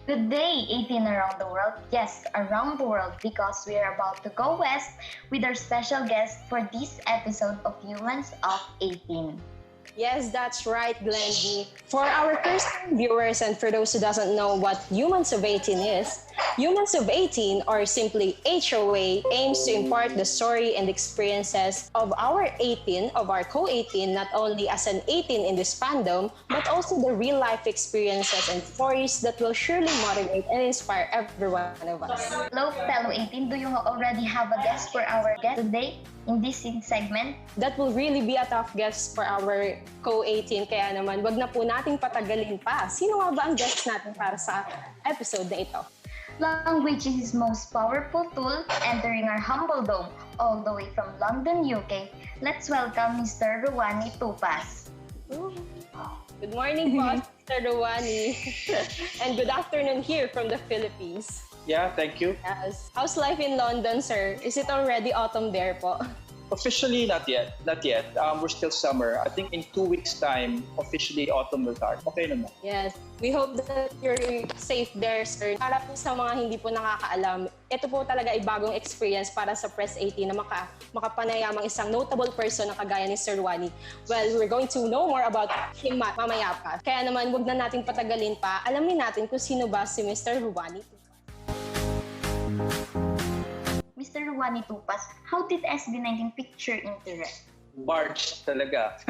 Good day, 18 around the world. Yes, around the world because we are about to go west with our special guest for this episode of Humans of 18. Yes, that's right, Glendy. For our first-time viewers and for those who doesn't know what Humans of 18 is, Humans of 18, or simply HoA, aims to impart the story and experiences of our 18, of our co-18, not only as an 18 in this fandom, but also the real-life experiences and stories that will surely motivate and inspire every one of us. Hello, fellow 18. Do you already have a guest for our guest today in this segment? That will really be a tough guest for our co-18. Kaya naman, wag na po nating patagalin pa. Sino nga ba ang guest natin para sa episode na ito? Language is his most powerful tool entering our humble dome all the way from London, UK. Let's welcome Mr. Ruanni Tupas. Good morning po, Mr. Ruanni. And good afternoon here from the Philippines. Yeah, thank you. Yes. How's life in London, sir? Is it already autumn there po? Officially, not yet. Not yet. We're still summer. I think in 2 weeks' time, officially autumn will start. Okay naman. Yes. We hope that you're safe there, sir. Para po sa mga hindi po nakakaalam, ito po talaga ay bagong experience para sa Press 18 na makapanayamang isang notable person na kagaya ni Sir Ruanni. Well, we're going to know more about him mamaya pa. Kaya naman, wag na natin patagalin pa. Alamin natin kung sino ba si Mr. Ruanni. Mr. Ruanni Tupas, how did SB19 pique your interest? March talaga.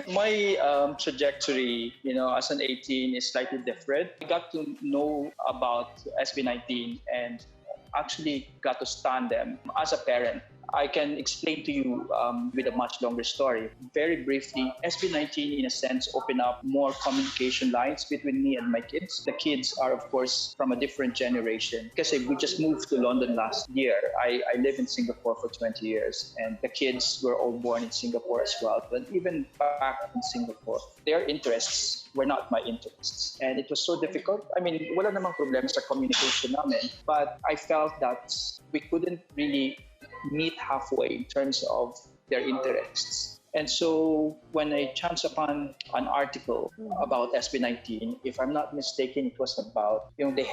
My trajectory, as an 18 is slightly different. I got to know about SB19 and actually got to stand them as a parent. I can explain to you with a much longer story. Very briefly, SB19 in a sense opened up more communication lines between me and my kids. The kids are of course from a different generation because we just moved to London last year. I lived in Singapore for 20 years and the kids were all born in Singapore as well. But even back in Singapore, their interests were not my interests. And it was so difficult. I mean, wala namang problema sa communication namin. But I felt that we couldn't really meet halfway in terms of their interests. And so when I chanced upon an article about SB19, if I'm not mistaken, it was about, they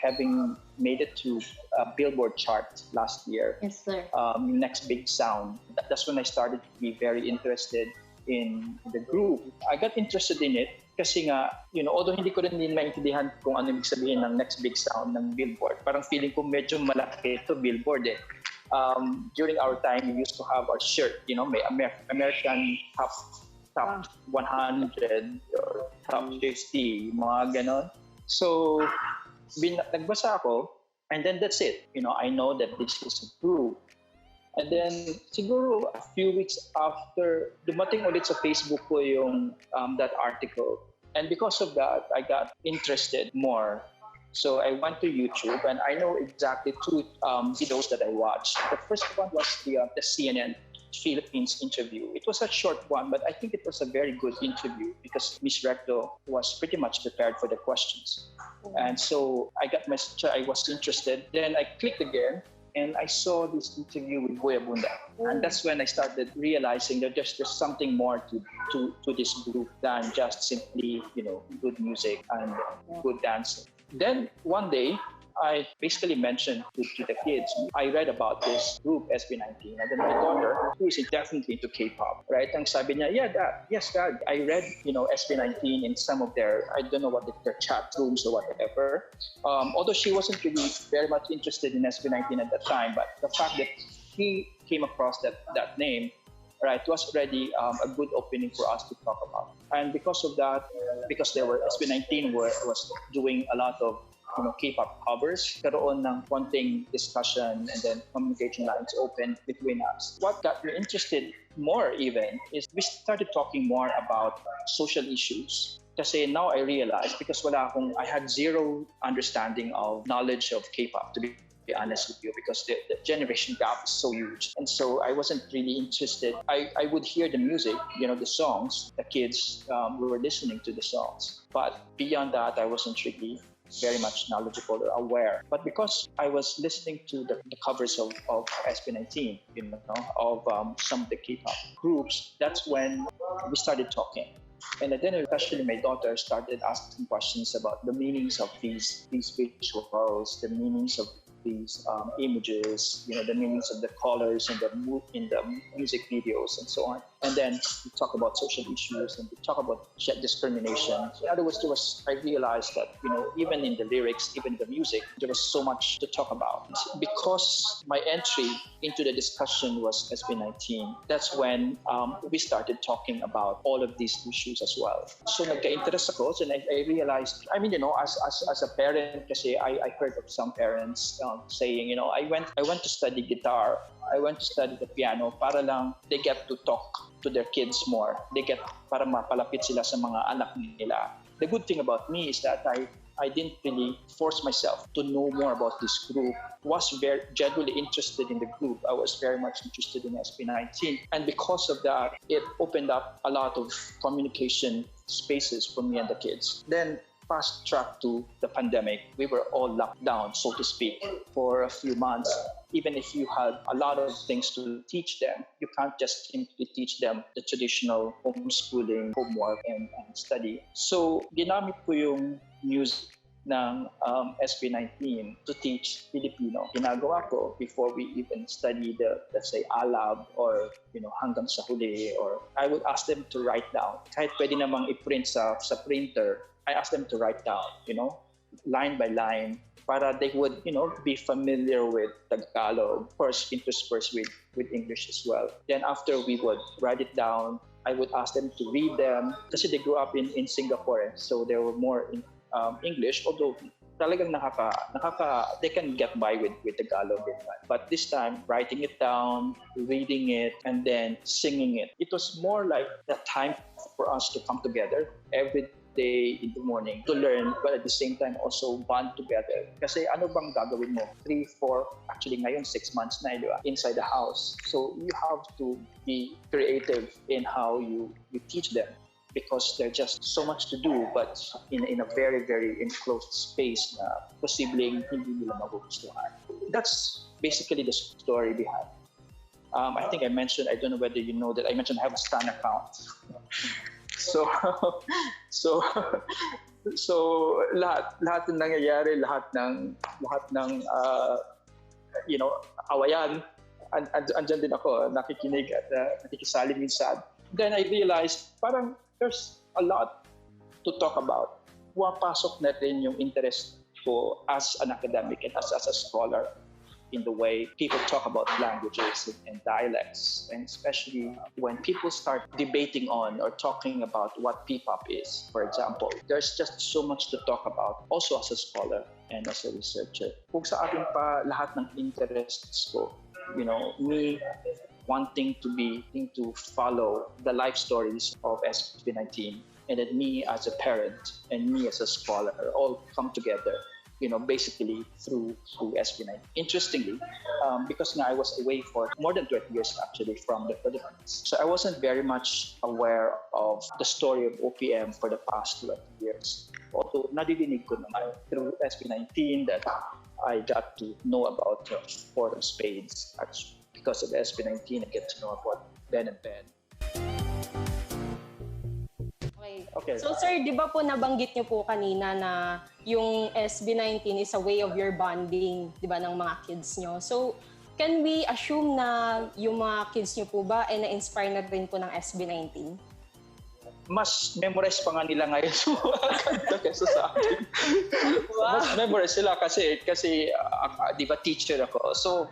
having made it to a Billboard chart last year. Yes, sir. Next Big Sound. That's when I started to be very interested in the group. I got interested in it kasi nga, although hindi ko rin maintindihan kung ano ibig sabihin ng Next Big Sound ng Billboard, parang feeling ko medyo malaki ito Billboard eh. During our time, we used to have our shirt, may American top 100 or top 50, mga ganon. So, nagbasa ako, and then that's it. I know that this is a group. And then, siguro a few weeks after, dumating ulit sa Facebook ko yung that article. And because of that, I got interested more. So I went to YouTube, and I know exactly two videos that I watched. The first one was the CNN Philippines interview. It was a short one, but I think it was a very good interview because Miss Recto was pretty much prepared for the questions. And so I was interested. Then I clicked again, and I saw this interview with Boya Bunda. And that's when I started realizing that there's something more to this group than just simply, good music and good dancing. Then one day, I basically mentioned to the kids, I read about this group, SB19, and then my daughter, who is definitely into K-pop, right? And sabi niya, yeah, Dad, yes, Dad, I read, SB19 in some of their, I don't know what their chat rooms or whatever. Although she wasn't really very much interested in SB19 at that time, but the fact that she came across that name, right, was already a good opening for us to talk about. And because of that, because SB19 was doing a lot of K-pop covers, karoon ng konting discussion and then communication lines open between us. What got me interested more even is we started talking more about social issues. Kasi now I realized, because I had zero understanding of knowledge of K-pop, to be honest with you, because the generation gap is so huge. And so I wasn't really interested. I would hear the music, the songs, the kids were listening to the songs. But beyond that, I wasn't really very much knowledgeable or aware. But because I was listening to the covers of SP19, of some of the K-pop groups, that's when we started talking. And then especially my daughter started asking questions about the meanings of these visuals, the meanings of these images, the meanings of the colors in the music videos and so on. And then we talk about social issues and we talk about discrimination. In other words, I realized that, even in the lyrics, even the music, there was so much to talk about. Because my entry into the discussion was SP19, that's when we started talking about all of these issues as well. So nagka-interest ako, and I realized, as a parent, kasi I heard of some parents saying, I went to study guitar, I went to study the piano para lang they get to talk to their kids more. Para mapalapit sila sa mga anak nila. The good thing about me is that I didn't really force myself to know more about this group. Was very genuinely interested in the group. I was very much interested in SP19. And because of that, it opened up a lot of communication spaces for me and the kids. Then fast track to the pandemic, we were all locked down, so to speak, for a few months. Even if you had a lot of things to teach them, you can't just simply teach them the traditional homeschooling, homework, and study. So, ginamit ko yung music ng SP19 to teach Filipino. Ginagawa ko before we even study the, let's say, ALAB or, hanggang sa huli, or I would ask them to write down. Kahit pwede namang i-print sa printer, I asked them to write down, line by line, para they would, be familiar with Tagalog, of course, interspersed with English as well. Then after we would write it down, I would ask them to read them, kasi they grew up in Singapore, so they were more in English, although talagang they can get by with Tagalog. But this time, writing it down, reading it, and then singing it. It was more like the time for us to come together every day in the morning to learn, but at the same time also bond together. Kasi ano bang gagawin mo? 3, 4, actually ngayon 6 months na, di ba? Inside the house. So you have to be creative in how you teach them, because there's just so much to do, but in a very, very enclosed space na posibleng hindi nila magugustuhan. That's basically the story behind. I think I mentioned, I don't know whether you know that I mentioned I have a Stan account. So lahat ng nangyayari, lahat ng awayan, andyan din ako, nakikinig at nakikisali minsan. Then I realized parang there's a lot to talk about. Pumapasok na rin yung interest ko as an academic and as a scholar in the way people talk about languages and dialects, and especially when people start debating on or talking about what P-pop is, for example. There's just so much to talk about, also as a scholar and as a researcher. Kung sa akin pa lahat ng interests ko, me wanting to follow the life stories of SP19, and then me as a parent and me as a scholar all come together, basically through SP19. Interestingly, because now I was away for more than 20 years actually from the Philippines, so I wasn't very much aware of the story of OPM for the past 20 years. Although nadidinig ko naman through SP19 that I got to know about Four of Spades. Because of SP19, I get to know about Ben and Ben. Okay. So sir, di ba po nabanggit niyo po kanina na yung SB19 is a way of your bonding, di ba, ng mga kids niyo. So can we assume na yung mga kids niyo po ba ay na-inspire na rin po ng SB19? Mas memorize pa nga nila ngayon kaysa sa akin. Wow. Mas memorize sila kasi di ba teacher ako. So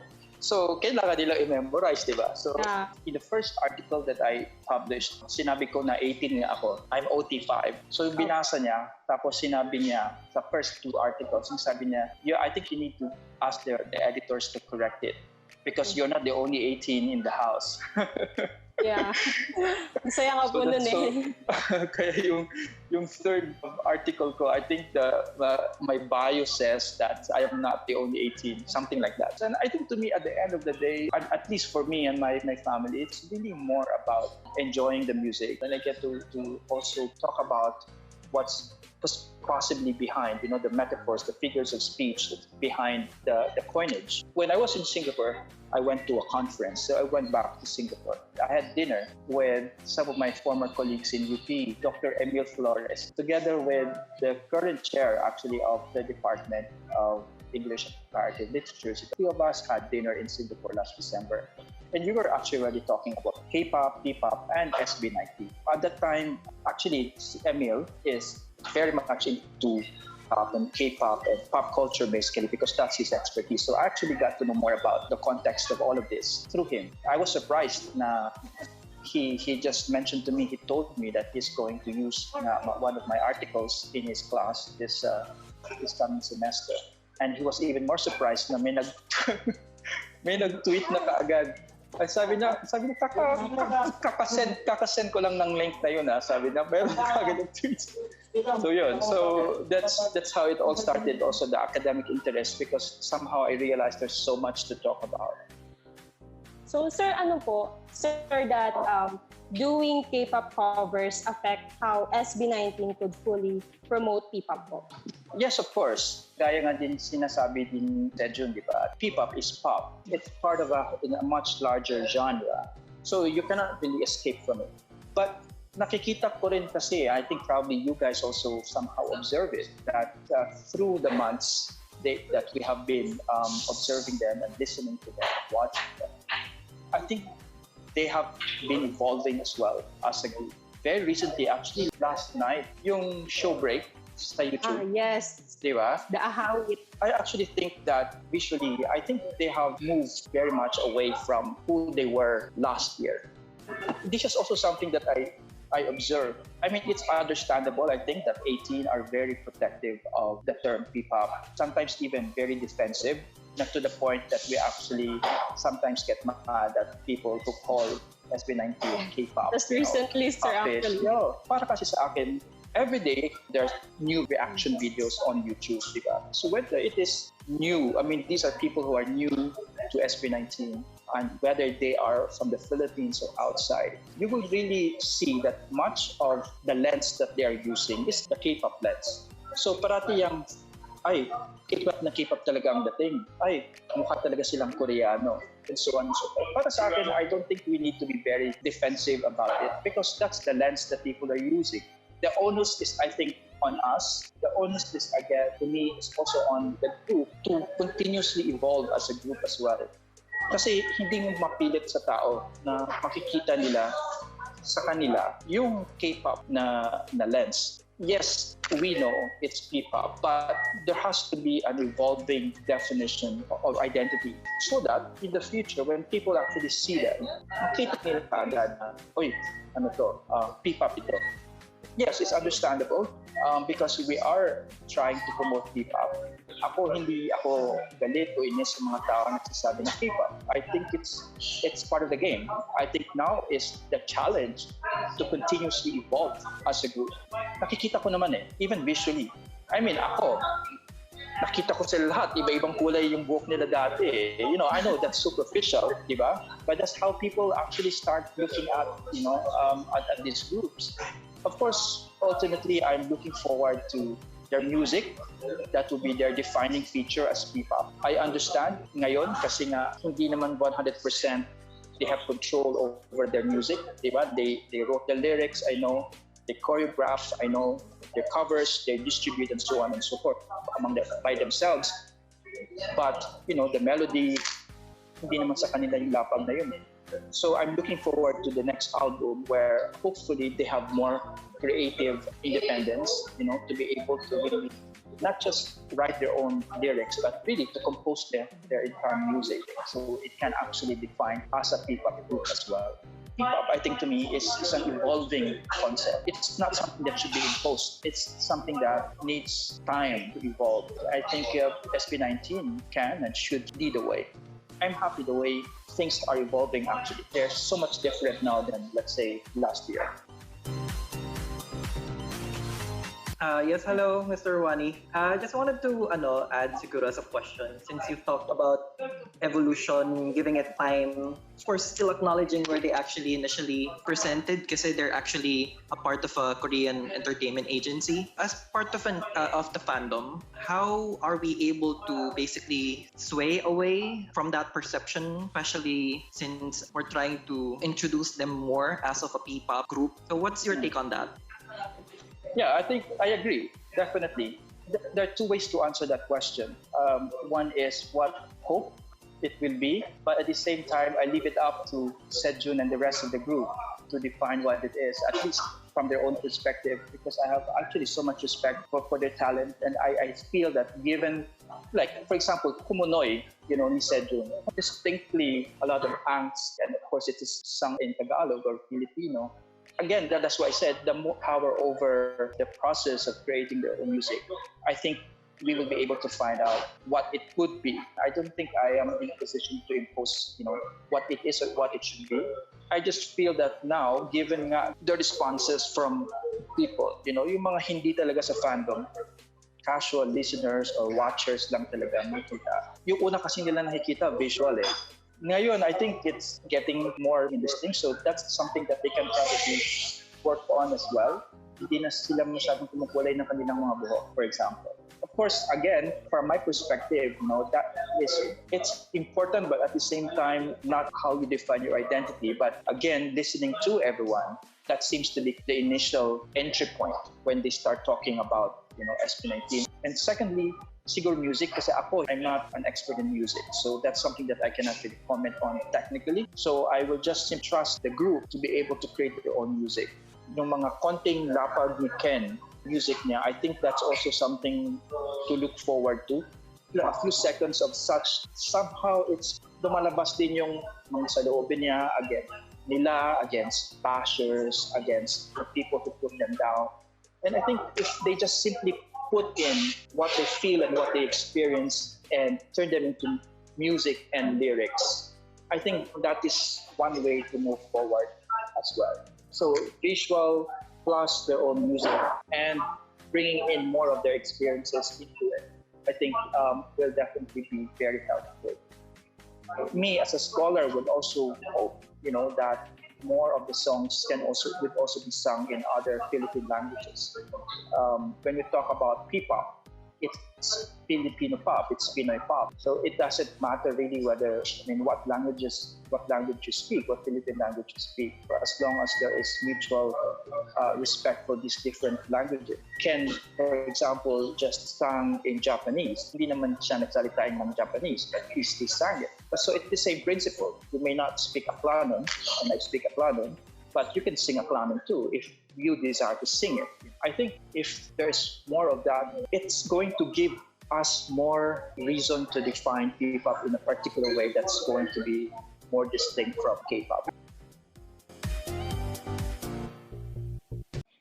kailangan nila i-memorize, di ba? So, in the first article that I published, sinabi ko na 18 nga ako. I'm OT5. So, binasa niya, tapos sinabi niya sa first 2 articles, sabi niya, I think you need to ask the editors to correct it because you're not the only 18 in the house. Yeah. Masaya nga po nun eh. Kaya yung third article ko, I think my bio says that I am not the only 18, something like that. And I think to me, at the end of the day, at least for me and my family, it's really more about enjoying the music. And I get to also talk about what's possibly behind, the metaphors, the figures of speech behind the coinage. When I was in Singapore, I went to a conference, so I went back to Singapore. I had dinner with some of my former colleagues in UP, Dr. Emil Flores, together with the current chair, actually, of the Department of English and Comparative Literature. So the three of us had dinner in Singapore last December. And we were actually already talking about K-pop, P-pop, and SB19. At that time, actually, Emil is very much into pop and K-pop and pop culture, basically, because that's his expertise. So I actually got to know more about the context of all of this through him. I was surprised na he just mentioned to me, he told me that he's going to use one of my articles in his class this coming semester. And he was even more surprised na may nag-tweet na kaagad. Ay, sabi niya, kakasend ko lang ng link na yun, sabi niya, meron kaagad ng tweets. So yun, so that's how it all started, also the academic interest, because somehow I realized there's so much to talk about. So sir, that doing K-pop covers affect how SB19 could fully promote P-pop po? Yes, of course. Gaya nga din sinasabi din Sejun, di ba? P-pop is pop. It's part of a much larger genre. So you cannot really escape from it. But nakikita ko rin kasi, I think probably you guys also somehow observe it, that through the months that we have been observing them and listening to them, watching them, I think they have been evolving as well as a group. Very recently, actually, last night, yung show break sa YouTube. Yes. Di ba? The HoA. I actually think that visually, I think they have moved very much away from who they were last year. This is also something that I observe. I mean, it's understandable. I think that 18 are very protective of the term P-pop, sometimes even very defensive, not to the point that we actually sometimes get mad at people who call SB19 K-pop. Just recently, sir, actually. Para kasi sa akin, every day there's new reaction videos on YouTube, diba? So whether it is new, I mean, these are people who are new to SB19, and whether they are from the Philippines or outside, you will really see that much of the lens that they are using is the K-pop lens. So parati yung, ay, K-pop talaga ang dating. Ay, mukha talaga silang Koreano. And so on and so forth. Para sa akin, I don't think we need to be very defensive about it, because that's the lens that people are using. The onus is, I think, on us. The onus is, again, to me, is also on the group to continuously evolve as a group as well. Kasi hindi mo mapilit sa tao na makikita nila sa kanila yung K-pop na lens. Yes, we know it's P-pop, but there has to be an evolving definition of identity so that in the future, when people actually see them, makita nila agad na, oy, ano to, P-pop ito. Yes, it's understandable because we are trying to promote P-pop. Hindi ako galit o inis sa mga tao na nagsasabi ng K-pop. I think it's part of the game. I think now is the challenge to continuously evolve as a group. Nakikita ko naman even visually. I mean, nakita ko sila lahat, iba-ibang kulay yung buhok nila dati. I know that's superficial, di ba? But that's how people actually start looking at, at these groups. Of course, ultimately, I'm looking forward to their music. That will be their defining feature as P-pop. I understand ngayon kasi nga hindi naman 100% they have control over their music. Diba? They wrote the lyrics, I know. They choreograph, I know. Their covers, they distribute and so on and so forth by themselves. But, the melody, hindi naman sa kanila yung lapag na yun. So I'm looking forward to the next album where hopefully they have more creative independence, to be able to really not just write their own lyrics, but really to compose their entire music. So it can actually define as a P-pop group as well. P-pop, I think to me, is an evolving concept. It's not something that should be imposed. It's something that needs time to evolve. I think SB19 can and should lead the way. I'm happy the way things are evolving actually. They're so much different now than, let's say, last year. Yes, hello, Mr. Ruanni. I just wanted to add siguro as a question since you've talked about evolution, giving it time, of course, still acknowledging where they actually initially presented kasi they're actually a part of a Korean entertainment agency. As part of the fandom, how are we able to basically sway away from that perception, especially since we're trying to introduce them more as of a P-pop group? So what's your take on that? Yeah, I think I agree, definitely. There are two ways to answer that question. One is what hope it will be, but at the same time, I leave it up to Sejun and the rest of the group to define what it is, at least from their own perspective, because I have actually so much respect for their talent, and I feel that given, like, for example, Kumunoy, ni Sejun, distinctly a lot of angst, and of course it is sung in Tagalog or Filipino. Again, that's why I said the more power over the process of creating their own music. I think we will be able to find out what it could be. I don't think I am in a position to impose, what it is or what it should be. I just feel that now, given the responses from people, yung mga hindi talaga sa fandom, casual listeners or watchers lang talaga makita. Yung una kasi nila nakikita, visual eh. Ngayon, I think it's getting more indistinct, so that's something that they can probably work on as well. Hindi na sila masyadong kumukulay ng kanilang mga buhok, for example. Of course, again, from my perspective, it's important, but at the same time, not how you define your identity, but again, listening to everyone. That seems to be the initial entry point when they start talking about, SP19. And secondly, siguro music, kasi I'm not an expert in music, so that's something that I cannot really comment on technically. So I will just trust the group to be able to create their own music. Yung mga konting lapag ni Ken, music niya, I think that's also something to look forward to. A few seconds of such, somehow it's lumalabas din yung mga saloobin niya against bashers, against the people who put them down. And I think if they just simply put in what they feel and what they experience and turn them into music and lyrics, I think that is one way to move forward as well. So visual plus their own music and bringing in more of their experiences into it, I think will definitely be very helpful. Me as a scholar would also hope, that more of the songs would also be sung in other Philippine languages. When we talk about P-pop, it's Filipino pop, it's Pinoy pop. So it doesn't matter really what language you speak, what Philippine language you speak, for as long as there is mutual respect for these different languages. Ken, for example, just sang in Japanese. Hindi naman siya nagsalita ng Japanese, but he sang it. So it's the same principle. You may not speak Aplanon, and I speak Aplanon, but you can sing Aplanon too if you desire to sing it. I think if there's more of that, it's going to give us more reason to define P-pop in a particular way that's going to be more distinct from K-pop.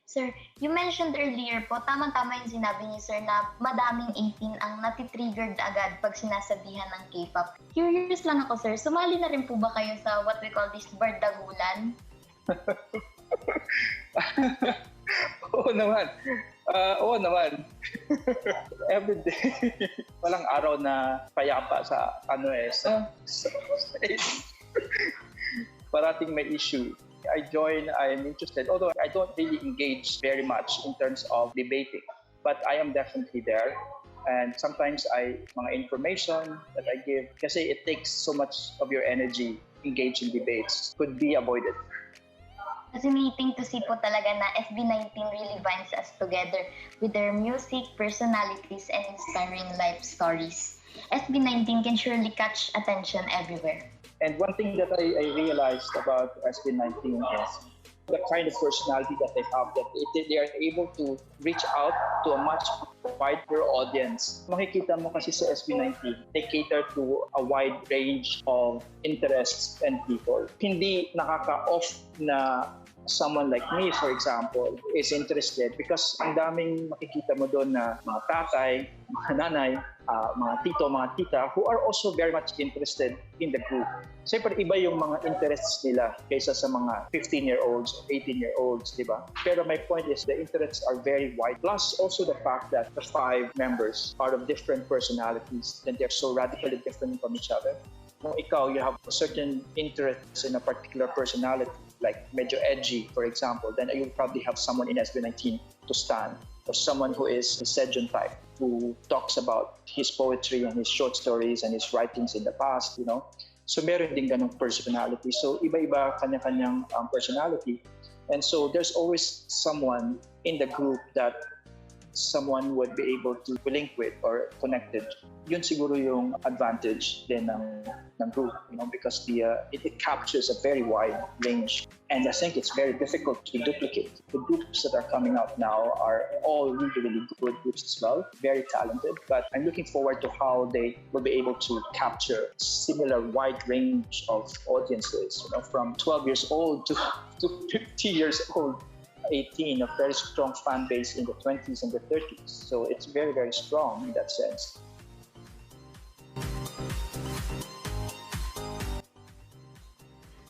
Sir, you mentioned earlier po, tamang-tama yung sinabi niyo, sir, na madaming 18 ang natitriggered agad pag sinasabihan ng K-pop. Curious lang ako, sir, sumali na rin po ba kayo sa what we call this bardagulan? Oo naman. Every day. Walang araw na payapa sa parating may issue. I join, I'm interested, although I don't really engage very much in terms of debating, but I am definitely there. And sometimes mga information that I give, kasi it takes so much of your energy engaged in debates, could be avoided. Fascinating to see po talaga na SB19 really binds us together with their music, personalities, and inspiring life stories. SB19 can surely catch attention everywhere. And one thing that I realized about SB19 is the kind of personality that they have, that they are able to reach out to a much wider audience. Makikita mo kasi sa SB19, they cater to a wide range of interests and people. Hindi nakaka-off na someone like me, for example, is interested because ang daming makikita mo doon na mga tatay, mga nanay, mga tito, mga tita who are also very much interested in the group. Siyempre, iba yung mga interests nila kaysa sa mga 15-year-olds or 18-year-olds, di ba? Pero my point is the interests are very wide. Plus, also the fact that the 5 members are of different personalities and they're so radically different from each other. Kung ikaw, you have a certain interest in a particular personality, like medyo edgy, for example, then you'll probably have someone in SB19 to stand, or someone who is a Sejon type, who talks about his poetry and his short stories and his writings in the past, you know. So meron din ganong personality. So iba-iba kanya-kanyang personality. And so there's always someone in the group that someone would be able to link with or connected. Yun siguro yung advantage din ng group, you know, because it captures a very wide range. And I think it's very difficult to duplicate. The groups that are coming out now are all really, really good groups as well, very talented. But I'm looking forward to how they will be able to capture similar wide range of audiences, you know, from 12 years old to 50 years old. 18, a very strong fan base in the 20s and the 30s. So it's very, very strong in that sense.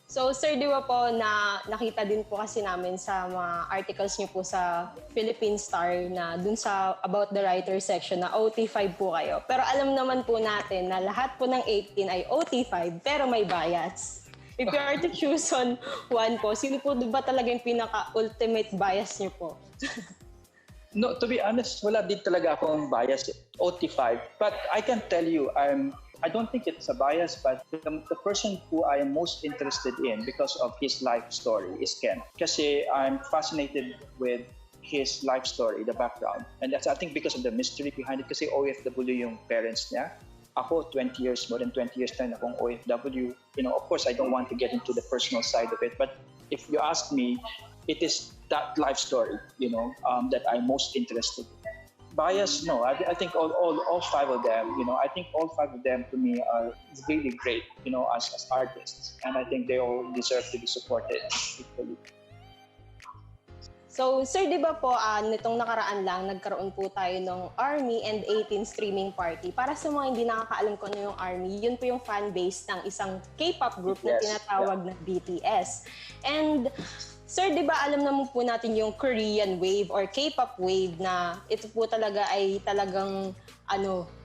So, Sir, di ba po na nakita din po kasi namin sa mga articles niyo po sa Philippine Star na dun sa About the Writer section na OT5 po kayo. Pero alam naman po natin na lahat po ng 18 ay OT5 pero may bias. If you are to choose on one po, sino po ba talaga yung pinaka-ultimate bias niyo po? No, to be honest, wala din talaga akong bias. OT5. But I can tell you, I don't think it's a bias, but the person who I am most interested in because of his life story is Ken. Kasi I'm fascinated with his life story, the background. And that's, I think, because of the mystery behind it. Kasi OFW yung parents niya. Ako, more than 20 years na akong OFW. You know, of course, I don't want to get into the personal side of it. But if you ask me, it is that life story, you know, that I'm most interested in. Bias, no. I think all 5 of them, you know, I think all 5 of them to me are really great, you know, as artists. And I think they all deserve to be supported equally. So, Sir, di ba po, nitong nakaraan lang, nagkaroon po tayo ng ARMY and 18 streaming party. Para sa mga hindi nakakaalam ko ano yung ARMY, yun po yung fan base ng isang K-pop group na tinatawag na BTS. And, Sir, di ba alam naman po natin yung Korean wave or K-pop wave na ito po talaga ay talagang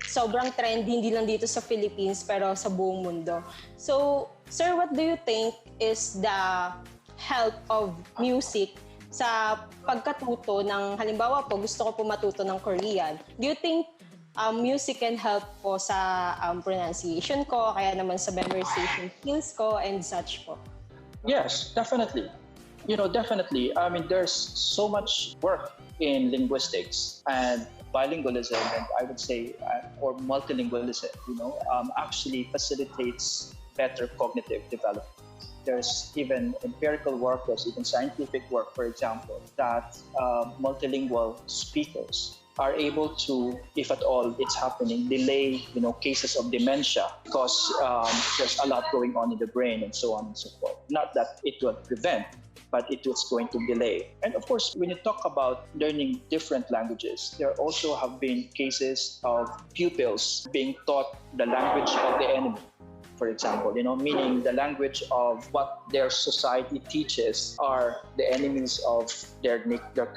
sobrang trend, hindi lang dito sa Philippines pero sa buong mundo. So, Sir, what do you think is the help of music sa pagkatuto ng, halimbawa po, gusto ko po matuto ng Korean. Do you think music can help po sa pronunciation ko, kaya naman sa memorization skills ko and such po? Yes, definitely. You know, definitely. I mean, there's so much work in linguistics and bilingualism, and I would say, or multilingualism, you know, actually facilitates better cognitive development. There's even empirical work, there's even scientific work, for example, that multilingual speakers are able to, if at all it's happening, delay, you know, cases of dementia because there's a lot going on in the brain and so on and so forth. Not that it will prevent, but it was going to delay. And of course, when you talk about learning different languages, there also have been cases of pupils being taught the language of the enemy. For example, you know, meaning the language of what their society teaches are the enemies of their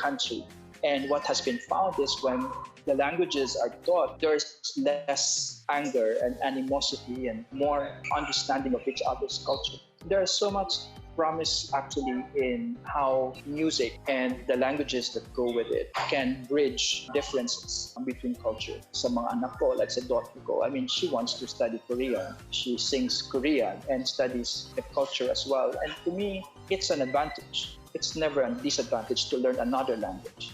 country. And what has been found is when the languages are taught, there's less anger and animosity and more understanding of each other's culture. There's so much promise actually in how music and the languages that go with it can bridge differences between culture. Sa mga anak ko, like sa daughter ko, I mean, she wants to study Korean. She sings Korean and studies the culture as well. And to me, it's an advantage. It's never a disadvantage to learn another language.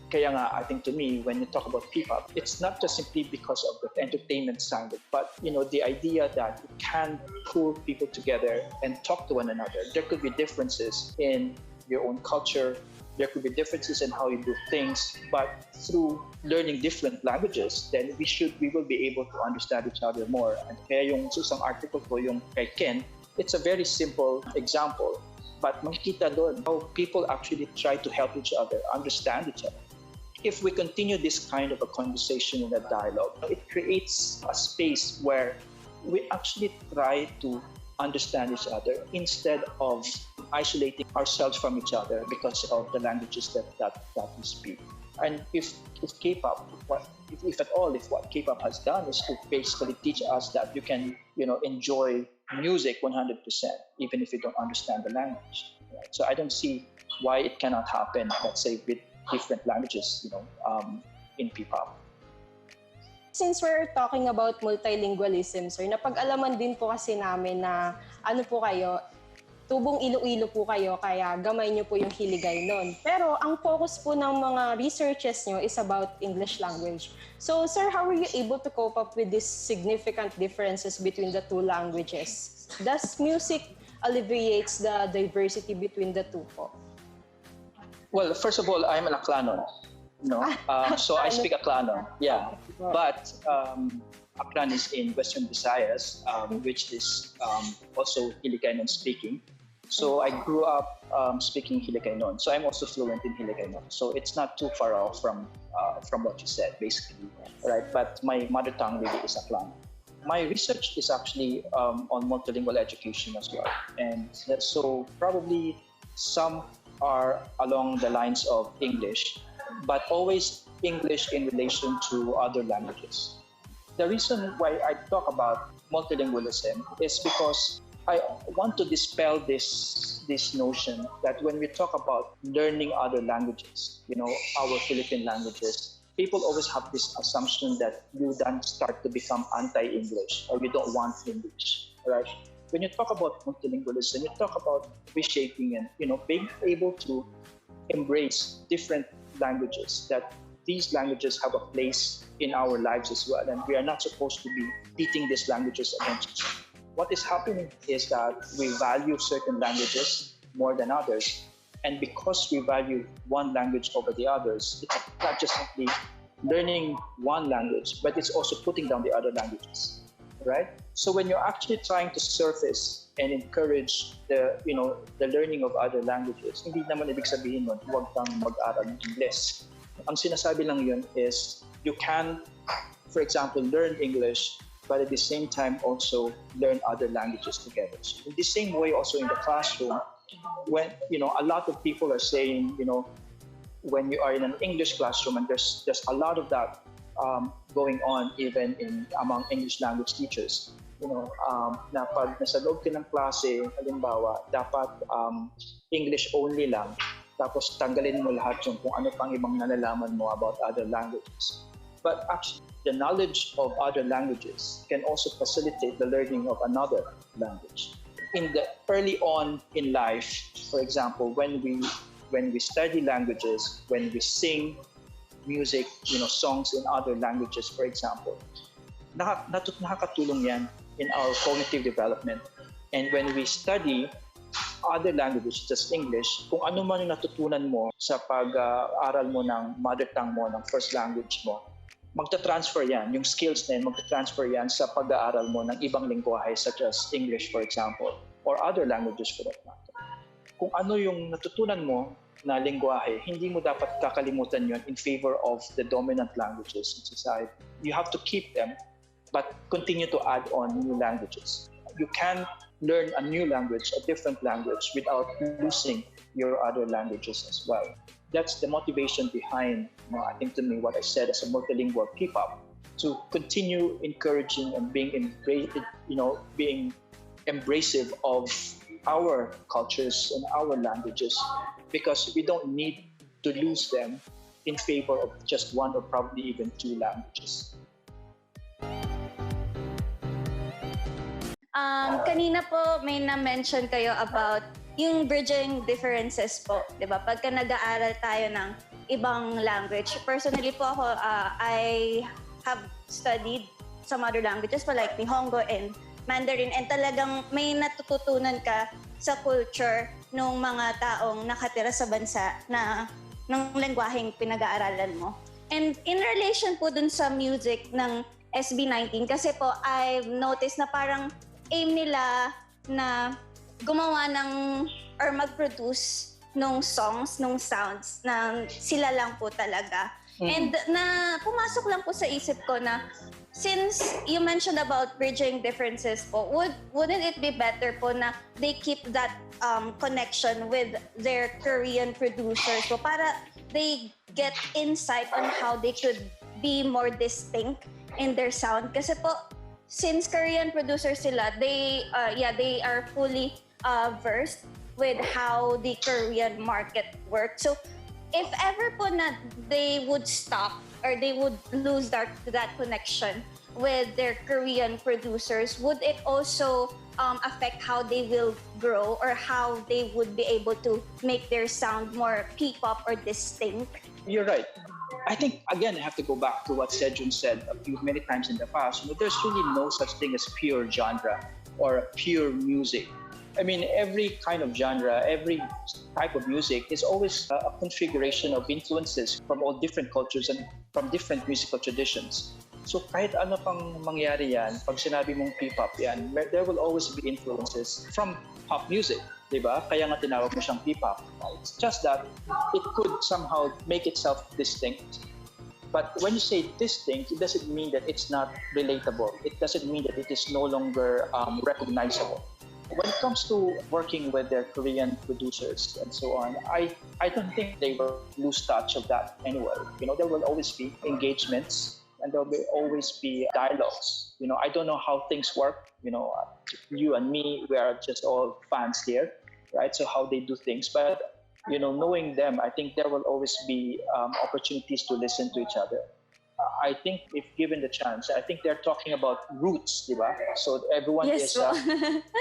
Kaya nga, I think to me, when you talk about P-pop, it's not just simply because of the entertainment side, but you know, the idea that it can pull people together and talk to one another. There could be differences in your own culture. There could be differences in how you do things, but through learning different languages, then we will be able to understand each other more. And kaya yung isang article ko, yung kay Ken, it's a very simple example. But makikita doon how people actually try to help each other, understand each other. If we continue this kind of a conversation and a dialogue, it creates a space where we actually try to understand each other instead of isolating ourselves from each other because of the languages that we speak. And if K-pop, if at all, if what K-pop has done is to basically teach us that you can, enjoy music 100%, even if you don't understand the language. Right? So I don't see why it cannot happen, let's say, with different languages, in P-pop. Since we're talking about multilingualism, sir, napag-alaman din po kasi namin na kayo, tubong Iloilo po kayo, kaya gamay niyo po yung Hiligay nun. Pero ang focus po ng mga researches niyo is about English language. So, sir, how were you able to cope up with these significant differences between the two languages? Does music alleviates the diversity between the two po? Well, first of all, I'm an Aklanon. So I speak Aklanon. Yeah, but Aklan is in Western Visayas, which is also Hiligaynon speaking. So I grew up speaking Hiligaynon. So I'm also fluent in Hiligaynon. So it's not too far off from what you said, basically, right? But my mother tongue really is Aklan. My research is actually on multilingual education as well, and so probably some are along the lines of English, but always English in relation to other languages. The reason why I talk about multilingualism is because I want to dispel this notion that when we talk about learning other languages, our Philippine languages, people always have this assumption that you then start to become anti-English or you don't want English, right? When you talk about multilingualism, you talk about reshaping and being able to embrace different languages, that these languages have a place in our lives as well, and we are not supposed to be beating these languages against each other. What is happening is that we value certain languages more than others, and because we value one language over the others, it's not just simply learning one language, but it's also putting down the other languages, right? So when you're actually trying to surface and encourage the learning of other languages, hindi naman ibig sabihin nun, huwag kang mag-aral ng English. Ang sinasabi lang yun is you can, for example, learn English, but at the same time also learn other languages together. So in the same way, also in the classroom, when a lot of people are saying, when you are in an English classroom, and there's a lot of that going on even among English language teachers. Na pag nasa loob ka ng klase, halimbawa, dapat English only lang, tapos tanggalin mo lahat yung kung ano pang ibang nalalaman mo about other languages. But actually, the knowledge of other languages can also facilitate the learning of another language. In the early on in life, for example, when we study languages, when we sing music, songs in other languages, for example, nakakatulong yan in our cognitive development. And when we study other languages, just English, kung ano man yung natutunan mo sa pag-aral mo ng mother tongue mo, ng first language mo, magta-transfer yan, yung skills na yan, magta-transfer yan sa pag-aaral mo ng ibang lingwahe such as English, for example, or other languages for that matter. Kung ano yung natutunan mo na lingwahe, hindi mo dapat kakalimutan yun in favor of the dominant languages in society. You have to keep them, but continue to add on new languages. You can learn a new language, a different language, without losing your other languages as well. That's the motivation behind, I think to me, what I said as a multilingual P-pop, to continue encouraging and being embracive of our cultures and our languages, because we don't need to lose them in favor of just one or probably even two languages. Kanina po may na-mention kayo about yung bridging differences po, di ba? Pagka nag-aaral tayo ng ibang language. Personally po ako, I have studied some other languages po like Nihongo and Mandarin, and talagang may natututunan ka sa culture ng mga taong nakatira sa bansa na ng lengguaheng pinag-aaralan mo. And in relation po dun sa music ng SB19, kasi po I've noticed na parang aim nila na gumawa ng or mag-produce nung songs, nung sounds na sila lang po talaga. And na pumasok lang po sa isip ko na since you mentioned about bridging differences po, wouldn't it be better po na they keep that connection with their Korean producers po para they get insight on how they could be more distinct in their sound? Kasi po, since Korean producers sila, they are fully versed with how the Korean market works. So, if ever po na they would stop or they would lose that connection with their Korean producers, would it also affect how they will grow or how they would be able to make their sound more P-pop or distinct? You're right. I think, again, I have to go back to what Sejun said many times in the past. There's really no such thing as pure genre or pure music. I mean, every kind of genre, every type of music is always a configuration of influences from all different cultures and from different musical traditions. So kahit ano pang mangyari yan, pag sinabi mong P-pop yan, there will always be influences from pop music, di ba? Kaya nga tinawag mo siyang P-pop. It's just that it could somehow make itself distinct. But when you say distinct, it doesn't mean that it's not relatable. It doesn't mean that it is no longer recognizable. When it comes to working with their Korean producers and so on, I don't think they will lose touch of that anyway. There will always be engagements and there will always be dialogues. I don't know how things work. You and me, we are just all fans here, right? So how they do things. But, knowing them, I think there will always be opportunities to listen to each other. I think if given the chance, I think they're talking about roots, di ba? So everyone is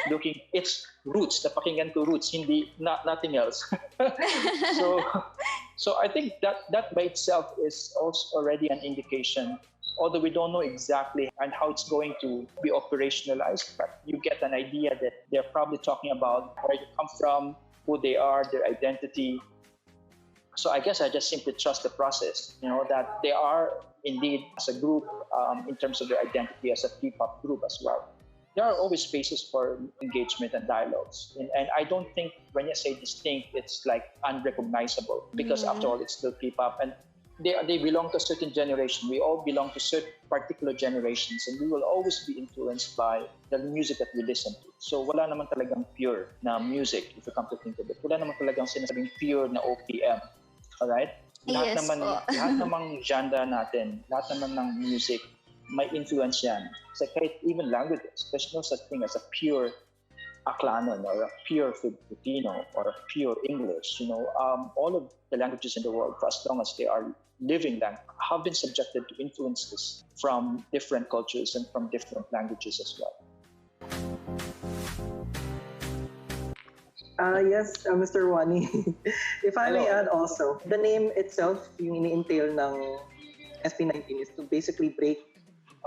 looking, it's roots, napakinggan ko roots, hindi nothing else. So I think that by itself is also already an indication, although we don't know exactly and how it's going to be operationalized, but you get an idea that they're probably talking about where you come from, who they are, their identity. So I guess I just simply trust the process, that they are indeed as a group in terms of their identity as a P-pop group as well. There are always spaces for engagement and dialogues. And I don't think when you say distinct, it's like unrecognizable because after all, it's still P-pop and they belong to a certain generation. We all belong to certain particular generations and we will always be influenced by the music that we listen to. So wala naman talagang pure na music if you come to think of it. Wala naman talagang sinasabing pure na OPM. Alright? Lahat namang genre natin, lahat naman ng music, may influence yan. So kahit even languages, there's no such thing as a pure Aklanon or a pure Filipino or a pure English. All of the languages in the world, for as long as they are living language, have been subjected to influences from different cultures and from different languages as well. Yes, Mr. Ruanni. If I may add also, the name itself, yung ini-entail ng SP19 is to basically break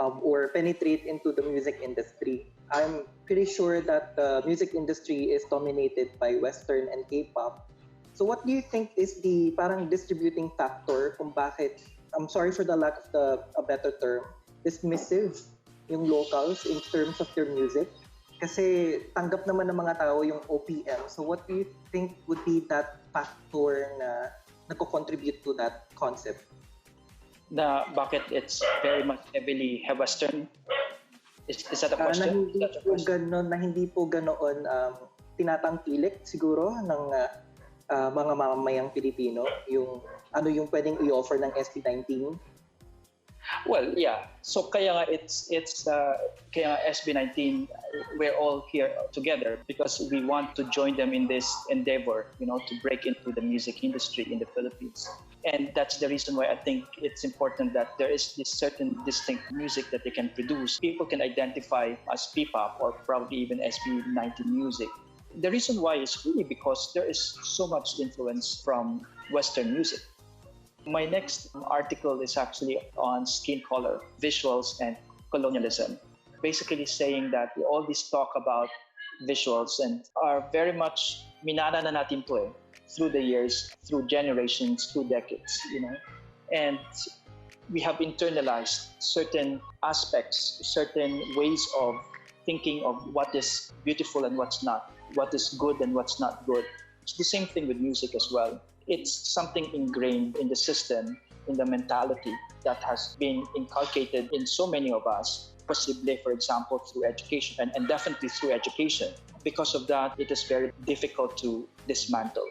or penetrate into the music industry. I'm pretty sure that the music industry is dominated by Western and K-pop. So what do you think is the parang distributing factor kung bakit, I'm sorry for the lack of a better term, dismissive yung locals in terms of their music? Kasi tanggap naman ng mga tao yung OPM. So what do you think would be that factor na nagko-contribute to that concept? Na bakit it's very much heavily Western? Is that a question? Na hindi po ganoon tinatangkilik siguro ng mga mamamayang Pilipino yung yung pwedeng i-offer ng SP19. Well, yeah. So kaya nga kaya nga SB19, we're all here together because we want to join them in this endeavor, to break into the music industry in the Philippines. And that's the reason why I think it's important that there is this certain distinct music that they can produce. People can identify as P-pop or probably even SB19 music. The reason why is really because there is so much influence from Western music. My next article is actually on skin color, visuals, and colonialism. Basically saying that all this talk about visuals and are very much minana na natin to through the years, through generations, through decades, And we have internalized certain aspects, certain ways of thinking of what is beautiful and what's not. what is good and what's not good. It's the same thing with music as well. It's something ingrained in the system, in the mentality that has been inculcated in so many of us, possibly, for example, through education and definitely through education. Because of that, it is very difficult to dismantle.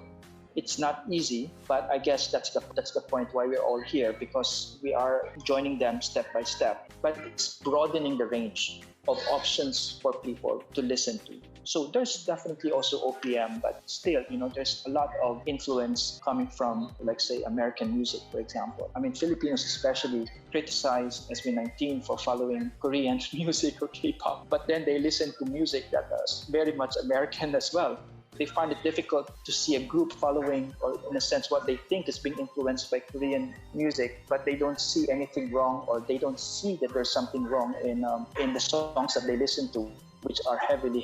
It's not easy, but I guess that's the point why we're all here, because we are joining them step by step. But it's broadening the range of options for people to listen to. So there's definitely also OPM, but still, there's a lot of influence coming from, like, say, American music, for example. I mean, Filipinos especially criticize SB19 for following Korean music or K-pop, but then they listen to music that is very much American as well. They find it difficult to see a group following, or in a sense, what they think is being influenced by Korean music, but they don't see anything wrong, or they don't see that there's something wrong in the songs that they listen to, which are heavily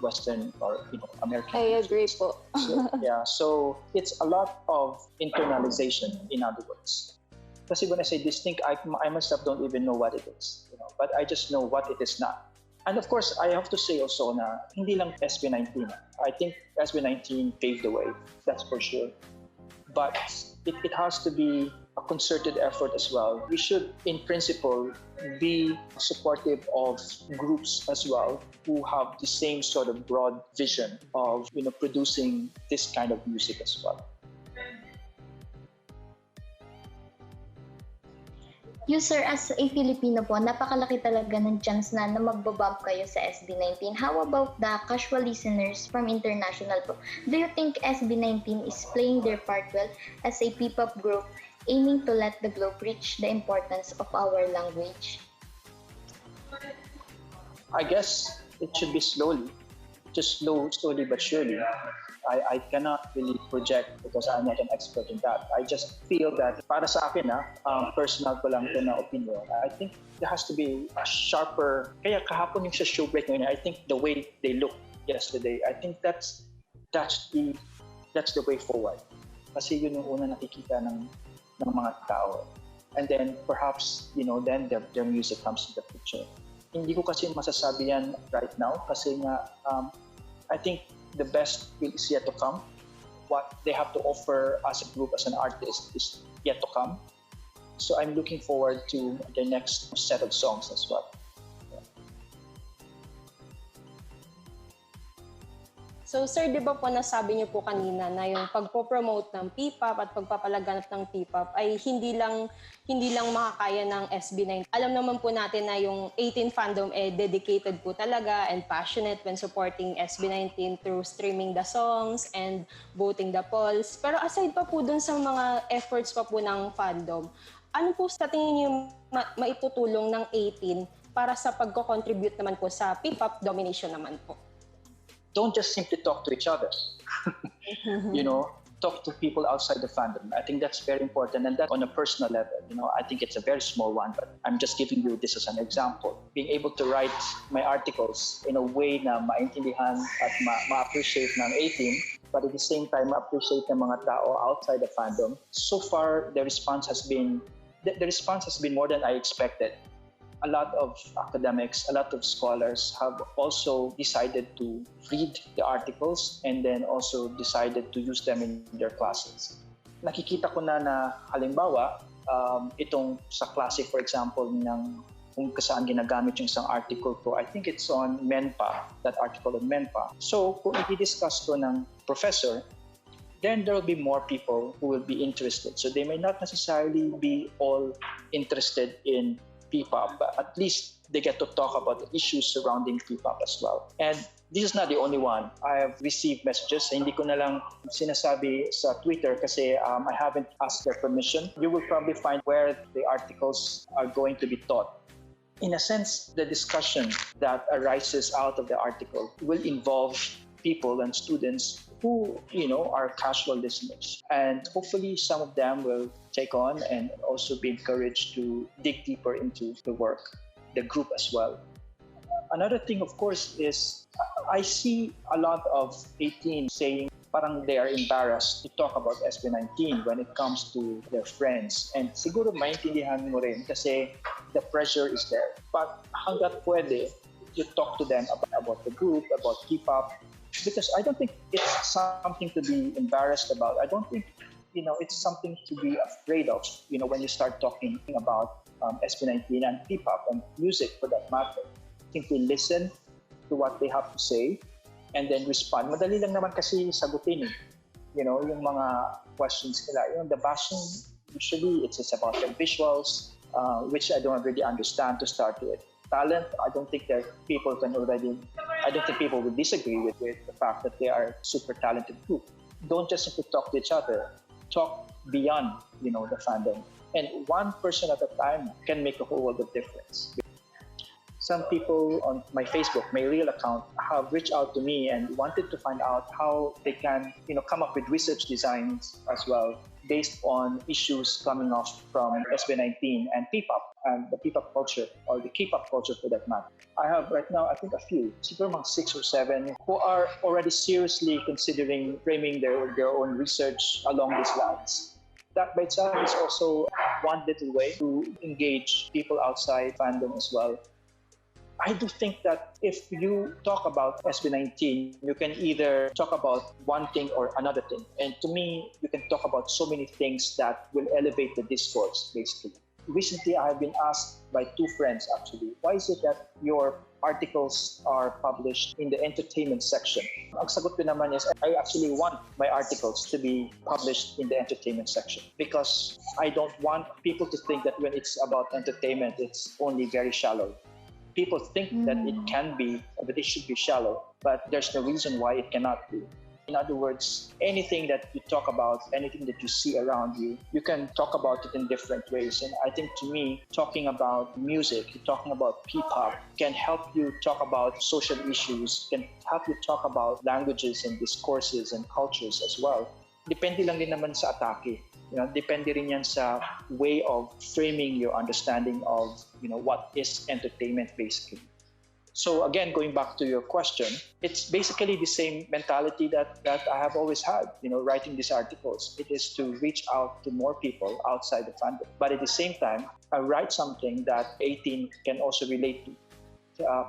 Western or American. I agree po. So it's a lot of internalization, in other words. Kasi when I say distinct, I myself don't even know what it is, but I just know what it is not. And of course, I have to say also na hindi lang SB19. I think SB19 paved the way, that's for sure. But it has to be a concerted effort as well. We should, in principle, be supportive of groups as well who have the same sort of broad vision of producing this kind of music as well. You, sir, as a Filipino po, napakalaki talaga ng chance na magbabump kayo sa SB19. How about the casual listeners from international po? Do you think SB19 is playing their part well as a P-pop group aiming to let the globe reach the importance of our language? I guess it should be slowly but surely. I cannot really project because I'm not an expert in that. I just feel that para sa akin, personal ko lang ito na opinion, I think there has to be a sharper, kaya kahapon yung sa show break ngayon, I think the way they looked yesterday, I think that's the way forward. Kasi yun yung una nakikita ng mga tao. And then perhaps, then their music comes to the picture. Hindi ko kasi masasabi yan right now kasi nga, I think the best is yet to come. What they have to offer as a group, as an artist, is yet to come. So I'm looking forward to the next set of songs as well. So sir, di ba po nasabi niyo po kanina na yung pagpo-promote ng P-pop at pagpapalaganap ng P-pop ay hindi lang makakaya ng SB19. Alam naman po natin na yung 18 fandom dedicated po talaga and passionate when supporting SB19 through streaming the songs and voting the polls. Pero aside pa po dun sa mga efforts pa po ng fandom, ano po sa tingin niyo maitutulong ng 18 para sa pagko-contribute naman po sa P-pop domination naman po? Don't just simply talk to each other. Talk to people outside the fandom. I think that's very important, and that on a personal level. I think it's a very small one, but I'm just giving you this as an example. Being able to write my articles in a way na maintindihan at ma-appreciate ng 18, but at the same time ma-appreciate ng mga tao outside the fandom. So far, the response has been more than I expected. A lot of academics, a lot of scholars have also decided to read the articles and then also decided to use them in their classes. Nakikita ko na halimbawa, itong sa klase, for example, ng kung saan ginagamit yung isang article ko, I think it's on MENPA, that article on MENPA. So kung i-discuss ko ng professor, then there will be more people who will be interested. So they may not necessarily be all interested in P-pop, but at least they get to talk about the issues surrounding P-pop as well. And this is not the only one. I have received messages. Hindi ko na lang sinasabi sa Twitter kasi I haven't asked their permission. You will probably find where the articles are going to be taught. In a sense, the discussion that arises out of the article will involve people and students who, are casual listeners. And hopefully some of them will take on and also be encouraged to dig deeper into the work, the group as well. Another thing, of course, is I see a lot of 18 saying parang they are embarrassed to talk about SB19 when it comes to their friends. And siguro maintindihan mo rin kasi the pressure is there. But hanggat pwede, you talk to them about the group, about K-pop, because I don't think it's something to be embarrassed about. I don't think, it's something to be afraid of, when you start talking about SP19 and K-pop and music for that matter. Simply listen to what they have to say and then respond. Madali lang naman kasi sagutin eh. Yung mga questions nila. The bashing, usually it's just about the visuals, which I don't really understand to start with. Talent, I don't think people will disagree with the fact that they are super talented group. Don't just simply talk to each other. Talk beyond, the fandom. And one person at a time can make a whole world of difference. Some people on my Facebook, my real account, have reached out to me and wanted to find out how they can, come up with research designs as well based on issues coming off from SP19 and P-pop and the P-pop culture or the K-pop culture for that matter. I have right now, I think a few, siguro mga 6 or 7 who are already seriously considering framing their own research along these lines. That by itself is also one little way to engage people outside fandom as well. I do think that if you talk about SP19, you can either talk about one thing or another thing. And to me, you can talk about so many things that will elevate the discourse, basically. Recently, I have been asked by 2 friends, actually, why is it that your articles are published in the entertainment section? Ang sagot ko naman is, I actually want my articles to be published in the entertainment section because I don't want people to think that when it's about entertainment, it's only very shallow. People think that it can be, but it should be shallow, but there's no reason why it cannot be. In other words, anything that you talk about, anything that you see around you, you can talk about it in different ways. And I think to me, talking about music, talking about P-pop can help you talk about social issues, can help you talk about languages and discourses and cultures as well. Depende lang din naman sa atake. Depende rin yan sa way of framing your understanding of, what is entertainment basically. So again, going back to your question, it's basically the same mentality that I have always had, writing these articles. It is to reach out to more people outside the fandom. But at the same time, I write something that 18 can also relate to.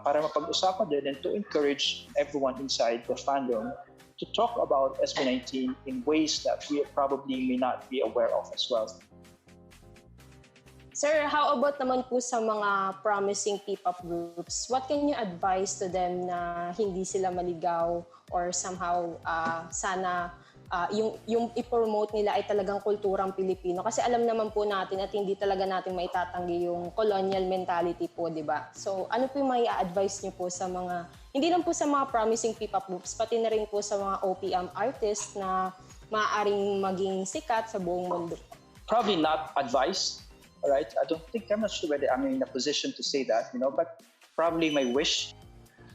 Para mapag-usapan din and to encourage everyone inside the fandom to talk about SP19 in ways that we probably may not be aware of as well. Sir, how about naman po sa mga promising P-pop groups? What can you advise to them na hindi sila maligaw or somehow sana yung i-promote nila ay talagang kulturang Pilipino? Kasi alam naman po natin at hindi talaga natin maitatanggi yung colonial mentality po, di ba? So ano po yung may advice niyo po sa mga, hindi lang po sa mga promising P-pop groups, pati na rin po sa mga OPM artists na maaaring maging sikat sa buong mundo? Probably not advice. Right? I'm not sure whether I'm in a position to say that, but probably my wish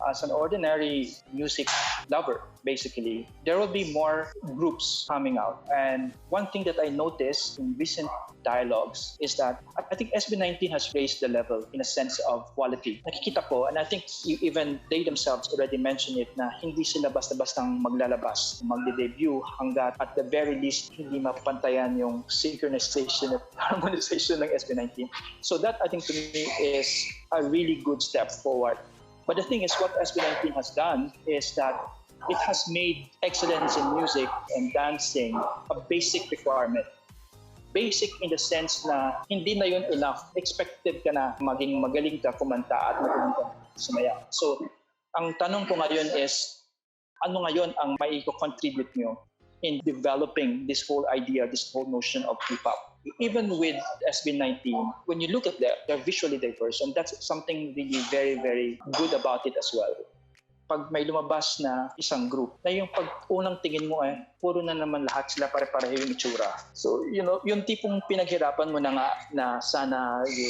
as an ordinary music lover, basically, there will be more groups coming out. And one thing that I noticed in recent dialogues is that I think SP19 has raised the level in a sense of quality. Nakikita ko, and I think even they themselves already mentioned it, na hindi sila basta-bastang maglalabas, magde-debut hanggat at the very least hindi mapantayan yung synchronization at harmonization ng SP19. So that I think to me is a really good step forward. But the thing is, what SP19 has done is that it has made excellence in music and dancing a basic requirement. Basic in the sense na hindi na yun enough. Expected ka na maging magaling ka kumanta at magaling ka sumaya. So, ang tanong ko ngayon is, ano ngayon ang mai-contribute nyo in developing this whole idea, this whole notion of P-pop? Even with SP19, when you look at them, they're visually diverse, and that's something really very, very good about it as well. Pag may lumabas na isang group, na yung pag unang tingin mo puro na naman lahat sila pare-pareho yung itsura. So, yung tipong pinaghirapan mo na nga na sana you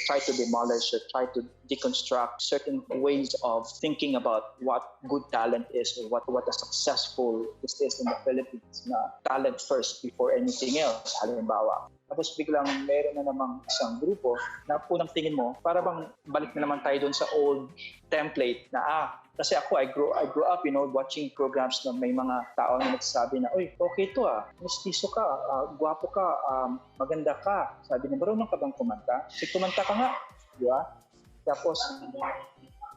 try to demolish or try to deconstruct certain ways of thinking about what good talent is or what a successful this is in the Philippines, na talent first before anything else, halimbawa. Tapos biglang meron na namang isang grupo na unang tingin mo, para bang balik na naman tayo doon sa old template na kasi ako, I grew up, watching programs na may mga tao na nagsasabi na, uy, okay to mistiso ka, gwapo ka, maganda ka. Sabi niya, marunong ka bang kumanta? Kumanta ka nga, di ba? Tapos,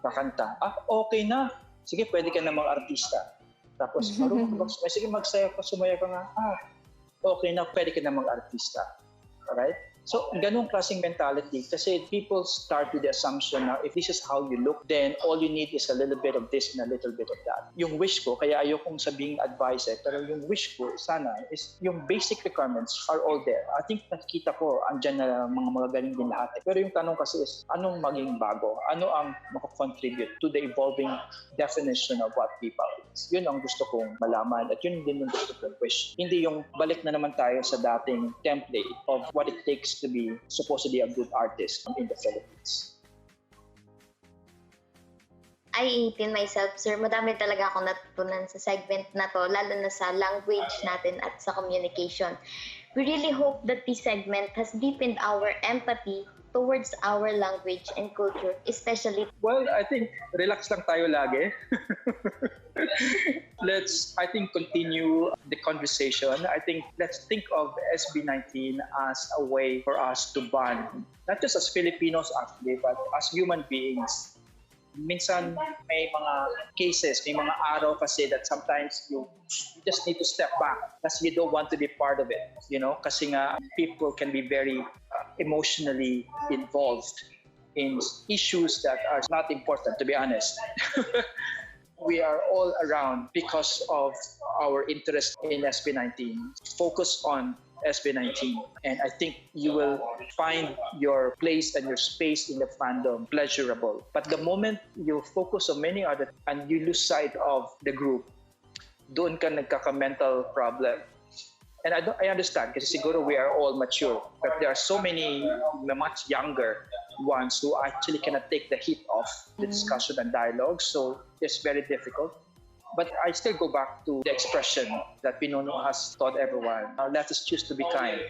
kakanta. Okay na. Sige, pwede ka na mag-artista. Tapos, sige, magsaya ka, sumaya ka nga. Okay na, pwede ka na mag-artista. Alright? So, ganung klaseng mentality kasi people start with the assumption na if this is how you look, then all you need is a little bit of this and a little bit of that. Yung wish ko, kaya ayokong sabing advice pero yung wish ko sana is yung basic requirements are all there. I think nakikita ko, andyan na mga magagaling din lahat. Pero yung tanong kasi is, anong maging bago? Ano ang makakontribute to the evolving definition of what people is? Yun ang gusto kong malaman at yun din yung gusto kong wish. Hindi yung balik na naman tayo sa dating template of what it takes to be supposedly a good artist in the Philippines. I 18 myself, sir. Madami talaga akong natutunan sa segment na to, lalo na sa language natin at sa communication. We really hope that this segment has deepened our empathy towards our language and culture, especially... Well, I think relax lang tayo lagi. Let's, I think, continue the conversation. I think let's think of SB19 as a way for us to bond, not just as Filipinos actually, but as human beings. Minsan may mga cases, may mga araw kasi that sometimes you just need to step back kasi you don't want to be part of it, you know? Kasi nga people can be very emotionally involved in issues that are not important, to be honest. We are all around because of our interest in SB19. Focus on SB19, and I think you will find your place and your space in the fandom pleasurable. But the moment you focus on many other and you lose sight of the group, doon ka nagkaka-mental problem. And I understand kasi siguro we are all mature, but there are so many much younger ones who actually cannot take the heat of the discussion and dialogue, so it's very difficult. But I still go back to the expression that Pinono has taught everyone. Let us choose to be kind.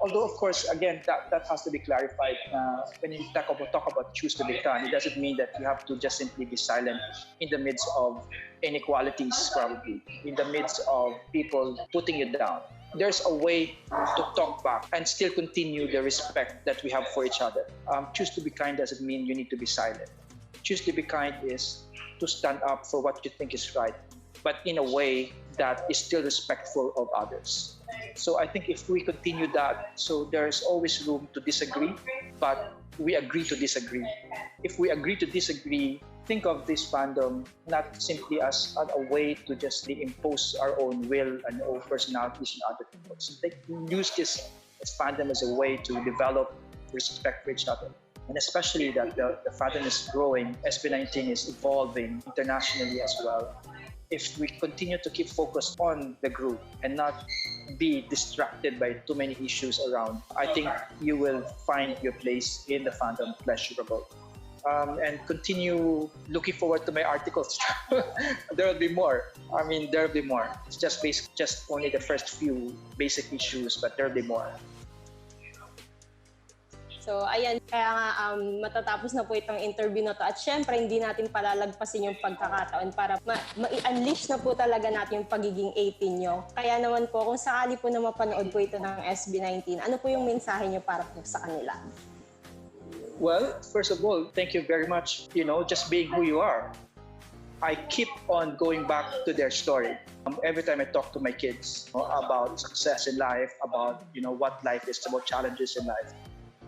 Although, of course, again, that has to be clarified. When you talk about choose to be kind, it doesn't mean that you have to just simply be silent in the midst of inequalities, probably, in the midst of people putting you down. There's a way to talk back and still continue the respect that we have for each other. Choose to be kind doesn't mean you need to be silent. Choose to be kind is to stand up for what you think is right, but in a way that is still respectful of others. So I think if we continue that, so there's always room to disagree, but we agree to disagree. If we agree to disagree, think of this fandom not simply as a way to just impose our own will and our own personalities on other people. So they use this fandom as a way to develop respect for each other. And especially that the fandom is growing, SB19 is evolving internationally as well. If we continue to keep focused on the group and not be distracted by too many issues around, I think you will find your place in the fandom pleasurable. And continue looking forward to my articles. There will be more. I mean, there will be more. It's just only the first few basic issues, but there will be more. So, ayan, kaya nga matatapos na po itong interview na to. At syempre, hindi natin palalagpasin yung pagkakataon para ma-unleash na po talaga natin yung pagiging 18 nyo. Kaya naman po, kung sakali po na mapanood po ito ng SB19, ano po yung mensahe nyo para po sa kanila? Well, first of all, thank you very much, just being who you are. I keep on going back to their story. Every time I talk to my kids about success in life, about, what life is, about challenges in life.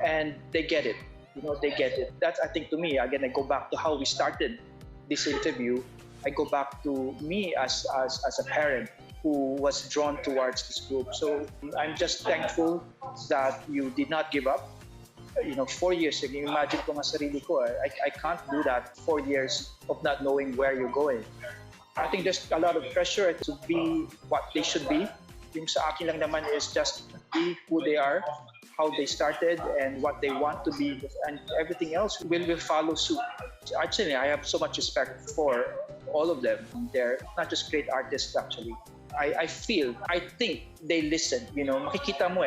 And they get it, they get it. That's, I think, to me, again, I go back to how we started this interview. I go back to me as a parent who was drawn towards this group. So I'm just thankful that you did not give up. 4 years, imagine ko nga sarili ko, I can't do that 4 years of not knowing where you're going. I think there's a lot of pressure to be what they should be. Yung sa akin lang naman is just be who they are, how they started and what they want to be, and everything else will follow suit. Actually, I have so much respect for all of them. They're not just great artists, actually. I think they listen. Makikita mo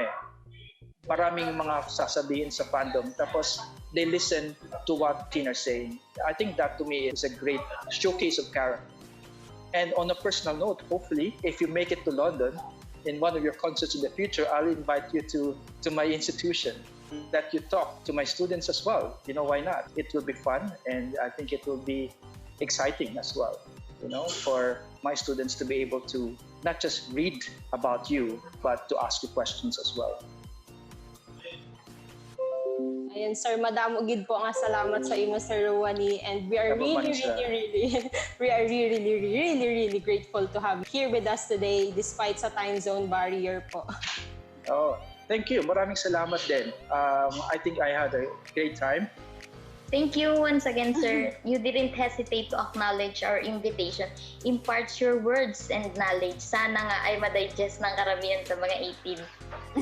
maraming mga sasabihin sa fandom, tapos they listen to what teen are saying. I think that to me is a great showcase of character. And on a personal note, hopefully, if you make it to London, in one of your concerts in the future, I'll invite you to my institution. let you talk to my students as well. Why not? It will be fun, and I think it will be exciting as well, for my students to be able to not just read about you, but to ask you questions as well. Ayan, sir, madamo gid po nga salamat sa imo, Sir Ruanni, and we are really grateful to have you here with us today despite sa time zone barrier po. Oh, thank you. Maraming salamat din. I think I had a great time. Thank you once again, sir. You didn't hesitate to acknowledge our invitation. Impart your words and knowledge. Sana nga ay ma-digest ng karamihan sa mga 18.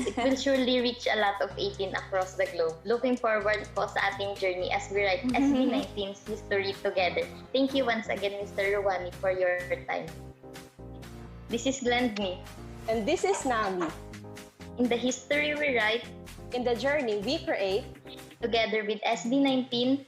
It will surely reach a lot of 18 across the globe. Looking forward po sa ating journey as we write SB19's history together. Thank you once again, Mr. Ruanni, for your time. This is Glendney. And this is Nami. In the history we write, in the journey we create, together with SB19